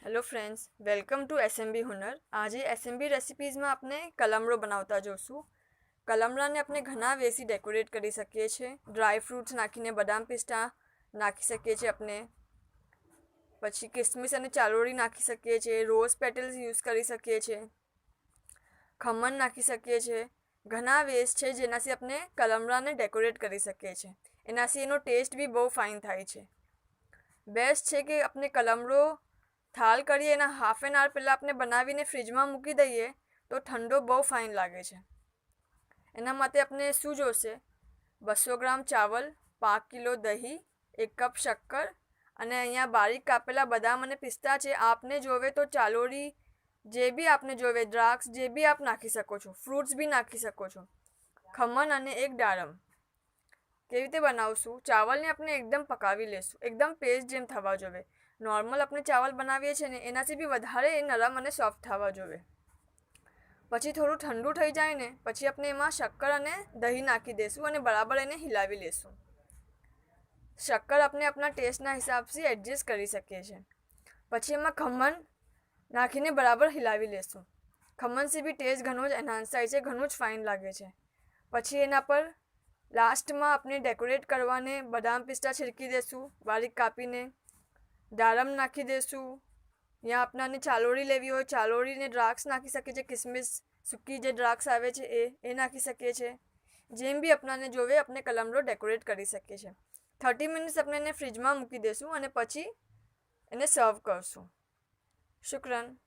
Hello friends, welcome to SMB Hunar. આજે SMB રેસિપીઝમાં આપણે કલમડો બનાવતા જોશું. કલમડાને આપણે ઘણા વેથી ડેકોરેટ કરી શકીએ છીએ. ડ્રાય ફ્રૂટ્સ નાખીને બદામ પિસ્તા નાખી શકીએ છીએ આપણે. પછી કિસમિસ અને ચારોળી નાખી શકીએ છીએ. રોઝ પેટલ્સ યુઝ કરી શકીએ છીએ. ખમણ નાખી શકીએ છીએ. ઘણા વેસ છે જેનાથી આપણે કલમડાને ડેકોરેટ કરી શકીએ છીએ. એનાથી એનો ટેસ્ટ બી બહુ ફાઇન થાય છે. બેસ્ટ છે કે આપણે કલમડો થાળ કરીએ એના હાફ એન આવર પહેલાં આપણે બનાવીને ફ્રીજમાં મૂકી દઈએ તો ઠંડો બહુ ફાઇન લાગે છે. એના માટે આપણે શું જોશે? 200 ગ્રામ ચાવલ, 5 કિલો દહીં, 1 કપ શક્કર અને અહીંયા બારીક કાપેલા બદામ અને પિસ્તા છે. આપને જોવે તો ચાલોળી, જે બી આપને જોવે, દ્રાક્ષ, જે બી આપ નાખી શકો છો. ફ્રૂટ્સ બી નાખી શકો છો. ખમણ અને એક દાડમ. કેવી રીતે બનાવશું? ચાવલને આપણે એકદમ પકાવી લેશું, એકદમ પેસ્ટ જેમ થવા જોઈએ. નોર્મલ આપણે ચાવલ બનાવીએ છીએ ને એનાથી બી વધારે એ નરમ અને સોફ્ટ થવા જોઈએ. પછી થોડું ઠંડુ થઈ જાય ને પછી આપણે એમાં શક્કર અને દહીં નાખી દઈશું અને બરાબર એને હિલાવી લેશું. શક્કર આપણે આપણા ટેસ્ટના હિસાબથી એડજસ્ટ કરી શકીએ છીએ. પછી એમાં ખમણ નાખીને બરાબર હિલાવી લેશું. ખમણથી બી ટેસ્ટ ઘણો જ એન્હાન્સ થાય છે, ઘણું જ ફાઇન લાગે છે. પછી એના પર લાસ્ટમાં આપણે ડેકોરેટ કરવાને બદામ પિસ્તા છિડકી દઈશું બારીક કાપીને. દાડમ નાખી દઈશું. યા આપણાને ચાલોળી લેવી હોય ચાલોળીને દ્રાક્ષ નાખી શકીએ છીએ. કિસમિસ, સૂકી જે દ્રાક્ષ આવે છે એ નાખી શકીએ છીએ. જેમ બી આપણાને જોવે આપણે કલમડો ડેકોરેટ કરી શકીએ છીએ. 30 મિનિટ્સ આપણે એને ફ્રીજમાં મૂકી દઈશું અને પછી એને સર્વ કરશું. શુક્રન.